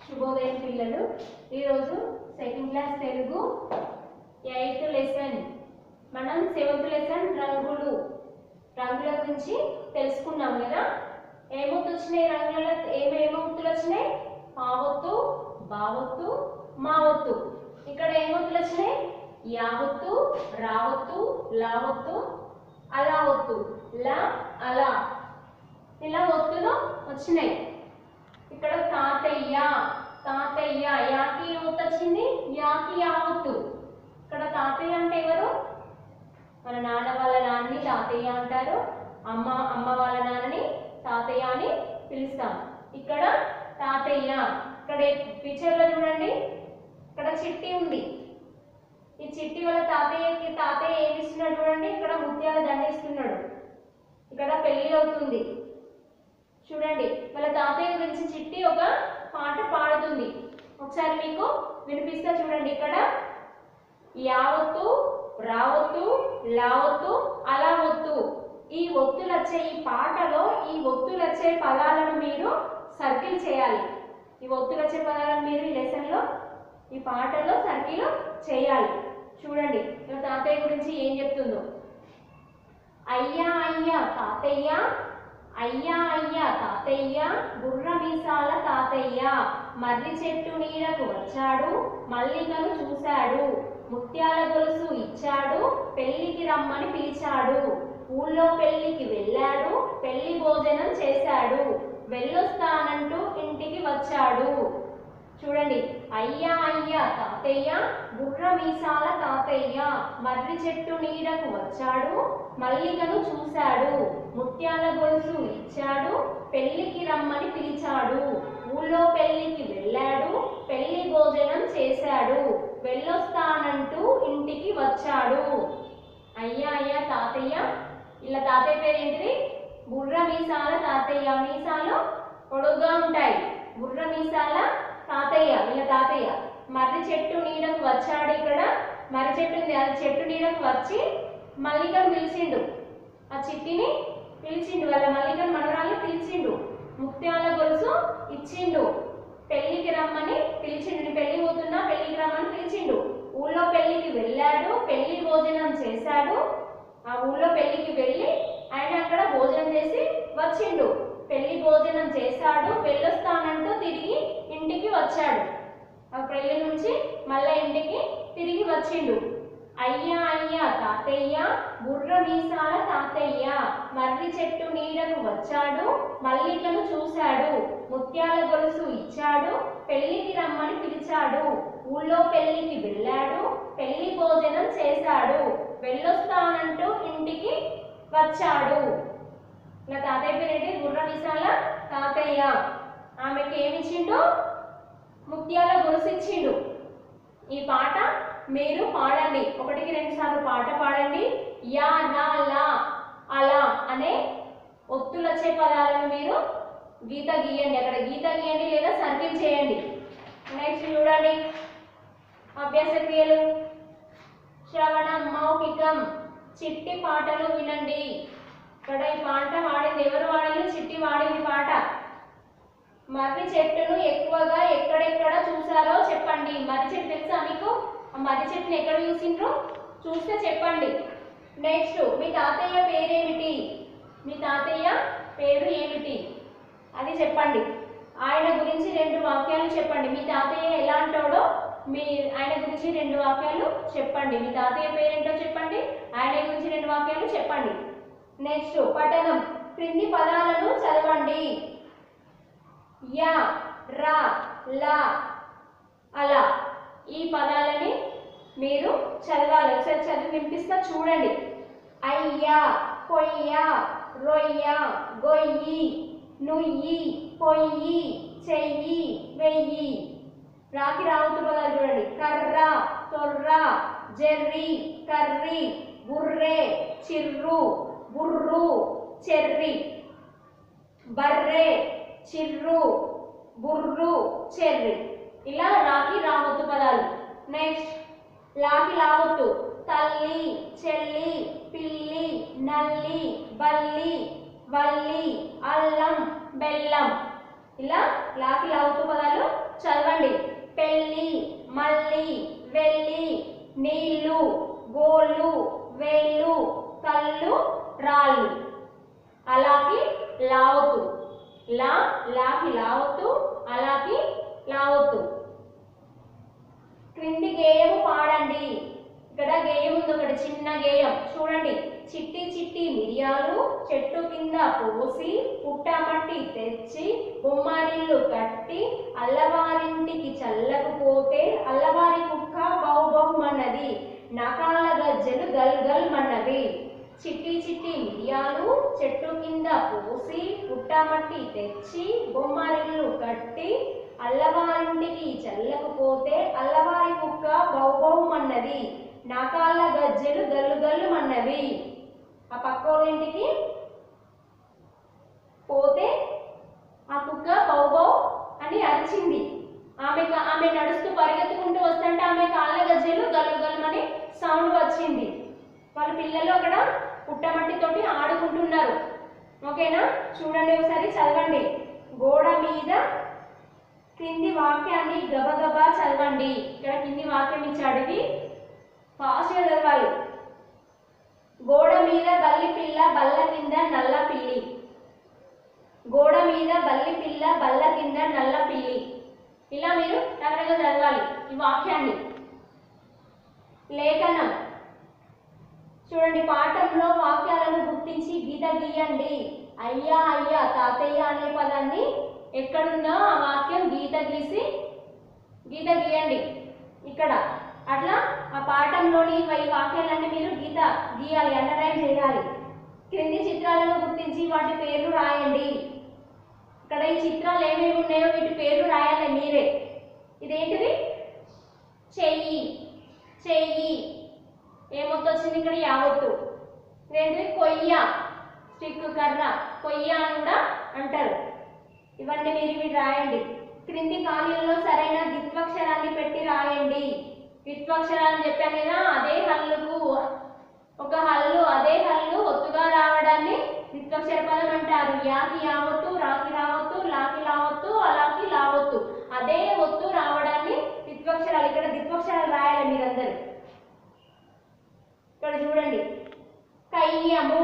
శుభోదయం పిల్లలు. ఈరోజు second class Telugu 8th lesson. మనం 7th లెసన్ రంగుల గురించి తెలుసుకున్నాం కదా. ఏమొత్తు వచ్చినాయి రంగుల ఏమొత్తులు వచ్చినాయి? పావొత్తు, బావొత్తు, మావొత్తు. ఇక్కడ ఏమొత్తులు వచ్చినాయి? యావొత్తు, రావొత్తు, లావొత్తు, అలావొత్తు, లా, అలా, ఇలా ఒత్తులు వచ్చినాయి. ఇక్కడ తాతయ్య, తాతయ్య, యాకి ఒత్తు వచ్చింది, యాకి యావత్తు. ఇక్కడ తాతయ్య అంటే ఎవరు? మన నాన్న వాళ్ళ నాన్నని తాతయ్య అంటారు. అమ్మ వాళ్ళ నాన్నని తాతయ్య అని పిలుస్తాం. ఇక్కడ తాతయ్య. ఇక్కడ పిక్చర్లో చూడండి, ఇక్కడ చిట్టి ఉంది. ఈ చిట్టి వాళ్ళ తాతయ్య ఏమి ఇస్తున్నాడు చూడండి. ఇక్కడ ముత్యాల దండ ఇస్తున్నాడు. ఇక్కడ పెళ్లి అవుతుంది చూడండి. వాళ్ళ తాతయ్య గురించి చిట్టి ఒక పాట పాడుతుంది. ఒకసారి మీకు వినిపిస్తా చూడండి. ఇక్కడ యావత్తు, రావత్తు, లావత్తు, అలావత్తు, ఈ ఒత్తులు వచ్చే ఈ పాటలో ఈ ఒత్తులు వచ్చే పదాలను మీరు సర్కిల్ చేయాలి. ఈ ఒత్తులు వచ్చే పదాలను మీరు ఈ లెసన్లో ఈ పాటలో సర్కిల్ చేయాలి. చూడండి వాళ్ళ తాతయ్య గురించి ఏం చెప్తుందో. అయ్యా అయ్యా తాతయ్య, అయ్యా అయ్యా తాతయ్య, బుర్ర మీసాల తాతయ్య, మర్రి చెట్టు నీడకు వచ్చాడు, మల్లికను చూశాడు, ముత్యాల గొలుసు ఇచ్చాడు, పెళ్లికి రమ్మని పిలిచాడు, ఊళ్ళో పెళ్లికి వెళ్ళాడు, పెళ్లి భోజనం చేశాడు, వెళ్ళొస్తానంటూ ఇంటికి వచ్చాడు. చూడండి, అయ్యా అయ్యా తాతయ్య, బుర్ర మీసాల తాతయ్య, మర్రి చెట్టు నీడకు వచ్చాడు, మల్లికను చూశాడు, ముత్యాల గొలుసు ఇచ్చాడు, పెళ్లికి రమ్మని పిలిచాడు, ఊళ్ళో పెళ్లికి వెళ్ళాడు, పెళ్లి భోజనం చేశాడు, వెళ్ళొస్తానంటూ ఇంటికి వచ్చాడు. అయ్యా అయ్యా తాతయ్య. ఇలా తాతయ్య పేరు ఏంటిది? బుర్ర మీసాల తాతయ్య. మీసాలు పొడుగ్గా ఉంటాయి. బుర్ర మీసాల తాతయ్య, వీళ్ళ తాతయ్య. మర్రి చెట్టు నీడకు వచ్చాడు. ఇక్కడ మర్రి చెట్టు ఉంది, అది చెట్టు నీడకు వచ్చి మల్లికను పిలిచిండు. ఆ చిట్టిని పిలిచిండు, వాళ్ళ మల్లికను మనవరాన్ని పిలిచిండు, ముత్యాల గొలుసు ఇచ్చిండు, పెళ్లికి రమ్మని పిలిచిండు. పెళ్లి పోతున్నా పెళ్లికి రమ్మని పిలిచిండు. ఊళ్ళో పెళ్లికి వెళ్ళాడు, పెళ్లి భోజనం చేశాడు. ఆ ఊళ్ళో పెళ్లికి వెళ్ళి ఆయన అక్కడ భోజనం చేసి వచ్చిండు. పెళ్లి భోజనం చేశాడు, వెళ్ళొస్తానంటూ తిరిగి ఇంటికి వచ్చాడు. ఆ పెళ్లి నుంచి మళ్ళీ ఇంటికి తిరిగి వచ్చిండు. అయ్యా అయ్యా తాతయ్య, బుర్ర మీసాల తాతయ్య, మర్రి చెట్టు నీడకు వచ్చాడు, మల్లికను చూశాడు, ముత్యాల గొలుసు ఇచ్చాడు, పెళ్లికి రమ్మని పిలిచాడు, ఊళ్ళో పెళ్లికి వెళ్ళాడు, పెళ్లి భోజనం చేశాడు, వెళ్ళొస్తానంటూ ఇంటికి వచ్చాడు. ఇలా తాతయ్య పేరేంటి? బుర్ర మీసాల తాతయ్య. ఆమెకి ఏమిచ్చిండు? ముత్యాల గొలుసు ఇచ్చిండు. ఈ పాట మీరు పాడండి. 1-2 సార్లు పాట పాడండి. యా, నా, లా, అలా అనే ఒత్తులు వచ్చే పదాలను మీరు గీత గీయండి. అక్కడ గీత గీయండి లేదా సర్కిల్ చేయండి. నెక్స్ట్ చూడండి, అభ్యాస క్రియలు. శ్రవణం, మౌఖికం. చిట్టి పాటలు వినండి. ఇక్కడ ఈ పాట వాడింది ఎవరు? వాడింది చిట్టి వాడింది పాట. మర్రి చెట్టును ఎక్కువగా ఎక్కడెక్కడ చూసారో చెప్పండి. మర్రి చెట్టు తెలుసా మీకు? ఆ మర్రి చెట్టును ఎక్కడ చూసిండ్రో చూస్తే చెప్పండి. నెక్స్ట్, మీ తాతయ్య పేరేమిటి? మీ తాతయ్య పేరు ఏమిటి అది చెప్పండి. ఆయన గురించి 2 వాక్యాలు చెప్పండి. మీ తాతయ్య ఎలా అంటాడో ఆయన గురించి 2 వాక్యాలు చెప్పండి. మీ తాతయ్య పేరేంటో చెప్పండి, ఆయన గురించి 2 వాక్యాలు చెప్పండి. నెక్స్ట్, పఠనం. క్రింది పదాలను చదవండి. యా, రా, లా, అలా, ఈ పదాలని మీరు చదవాలి. ఒకసారి చదివి వినిపిస్తా చూడండి. అయ్యా, పొయ్య, రొయ్య, గొయ్యి, నుయ్యి, పొయ్యి, చెయ్యి, వెయ్యి. రాకి రావతు పదాలు చూడండి. కర్ర, తొర్ర, జెర్రి, కర్రి, బుర్రె, చిర్రు, బుర్రు, చెర్రి. బర్రె, చిర్రు, బుర్రు, చెర్రి. ఇలా రాకి రావద్దు పదాలు. నెక్స్ట్, లాకి లావద్దు. తల్లి, చెల్లి, పిల్లి, నల్లి, బల్లి, వల్లి, అల్లం, బెల్లం. ఇలా లాకి లావుతూ పదాలు చదవండి. పెళ్ళి, మళ్ళీ, వెళ్ళి, నీళ్ళు, గోళ్ళు, వేళ్ళు, కళ్ళు, రాళ్ళు. అలాకి లావుతూ, లాకి లావుతూ, అలాకి లావుతూ. క్రింది గేయము పాడండి. ఇక్కడ గేయం ఉంది, ఒకటి చిన్న గేయం చూడండి. చిట్టి చిట్టి మిరియాలు చెట్టు కింద పోసి పుట్టమట్టి తెచ్చి బొమ్మరిల్లు కట్టి అల్లవారింటికి చల్లకపోతే అల్లవారి కుక్క బౌ బౌమన్నది నకాల గజ్జలు గల్ గల్ మన్నవి. చిట్టి చిట్టి మిరియాలు చెట్టు కింద పోసి పుట్టమట్టి తెచ్చి బొమ్మరిల్లు కట్టి అల్లవారింటికి చల్లకపోతే అల్లవారి కుక్క బౌ బౌమన్నది నకాల గజ్జలు గల్లు గల్లు మన్నవి. ఆ పక్కోళ్ళింటికి పోతే ఆ కుక్క బౌ బౌ అని అరిచింది. ఆమె నడుస్తూ పరిగెత్తుకుంటూ వస్తుంటే ఆమె కాళ్ళ గజ్జలు గల్లు గల్లుమని సౌండ్ వచ్చింది. వాళ్ళ పిల్లలు అక్కడ పుట్టమట్టితోటి ఆడుకుంటున్నారు. ఓకేనా, చూడండి ఒకసారి చదవండి. గోడ మీద కింది వాక్యాన్ని గబగబా చదవండి. ఇక్కడ కింది వాక్యం ఇచ్చాడు, ఇది ఫాస్ట్గా చదవాలి. గోడ మీద బల్లి పిల్ల బల్ల కింద నల్ల పిల్లి. గోడ మీద బల్లి పిల్ల బల్ల కింద నల్ల పిల్లి. ఇలా మీరు టకటగా చదవాలి ఈ వాక్యాన్ని. లేఖనం చూడండి. పాఠంలో వాక్యాలను గుర్తించి గీత గీయండి. అయ్యా అయ్యా తాతయ్య అనే పదాన్ని ఎక్కడుందో ఆ వాక్యం గీత గీయండి ఇక్కడ. అట్లా ఆ పాఠంలోని ఈ వాక్యాలన్నీ మీరు గీత గీయాలి, అండర్లైన్ చేయాలి. క్రింది చిత్రాలను గుర్తించి వాటి పేర్లు రాయండి. ఇక్కడ ఈ చిత్రాలు ఏమేమి ఉన్నాయో వీటి పేర్లు రాయాలి మీరే. ఇదేంటిది? చెయ్యి, చెయ్యి ఏమొత్తు వచ్చింది ఇక్కడ? యావత్తు. ఇదేంటిది? కొయ్య, స్టిక్, కర్ర, కొయ్య అని కూడా అంటారు. ఇవన్నీ మీరు రాయండి. క్రింది ఖాళీలలో సరైన ద్విత్వక్షరాన్ని పెట్టి రాయండి. ద్విత్వక్షరాలు చెప్పాను కదా, అదే హల్లుకు ఒక హల్లు, అదే హల్లు ఒత్తుగా రావడాన్ని ద్విత్వక్షర పదం అంటారు. యాకి యావత్తు, రాకి రావత్తు, లాకి లావత్తు, అలాకి లావత్తు. అదే ఒత్తు రావడాన్ని ద్విత్వక్షరాలు. ఇక్కడ ద్విత్వక్షరాలు రాయాలి మీరందరూ. ఇక్కడ చూడండి, కయ్యము,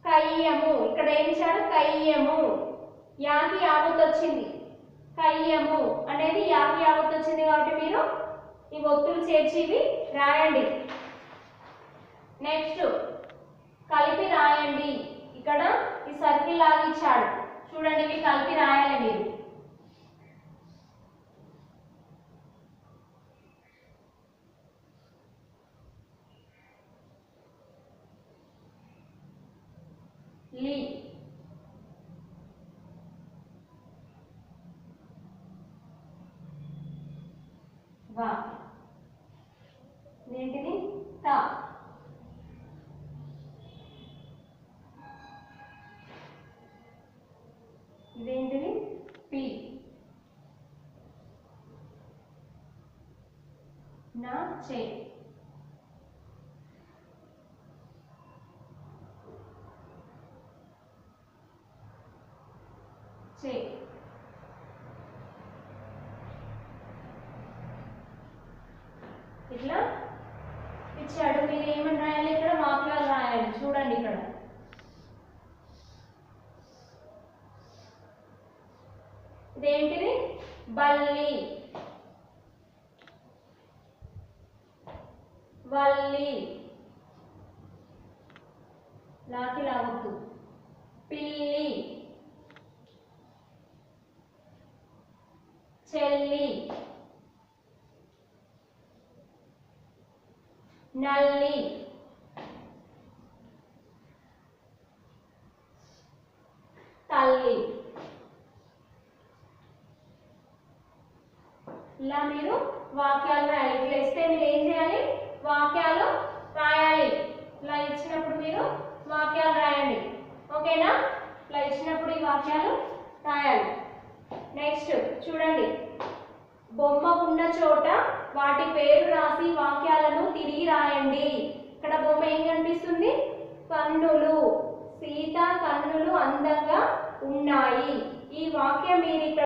కయ్యము. ఇక్కడ ఏమి ఇచ్చాడు? కయ్యము. యాకి యావత్తు వచ్చింది. కయ్యము అనేది యాకి యావత్తు వచ్చింది కాబట్టి మీరు ఈ ఒత్తులు చేర్చి ఇవి రాయండి. నెక్స్ట్ కలిపి రాయండి. ఇక్కడ ఈ సర్కిల్ లాగా ఇచ్చాడు చూడండి, ఇవి కలిపి రాయాలి మీరు. లి, వా, ఇదేంటిది? తా, ఇదేంటిది? పి, నా, చే, చే, ఇట్లా ఇచ్చాడు. మీరు ఏమని రాయాలి? ఇక్కడ వాక్యాలు రాయాలి. చూడండి ఇక్కడ ఇదేంటిది? బల్లి, వల్లి, లాకి లావద్దు, పిల్లి, చెల్లి, నల్లి, తల్లి. ఇలా మీరు వాక్యాలు రాయాలి. ఇట్లా ఇస్తే మీరు ఏం చేయాలి? వాక్యాలు రాయాలి. ఇలా ఇచ్చినప్పుడు మీరు వాక్యాలు రాయండి. ఓకేనా? ఇలా ఇచ్చినప్పుడు ఈ వాక్యాలు రాయాలి. నెక్స్ట్ చూడండి, బొమ్మ ఉన్న చోట వాటి పేరు రాసి వాక్యాలను తిరిగి రాయండి. ఇక్కడ బొమ్మ ఏం కనిపిస్తుంది? కన్నులు. సీత కన్నులు అందంగా ఉన్నాయి. ఈ ఈ వాక్యం మీరు ఇక్కడ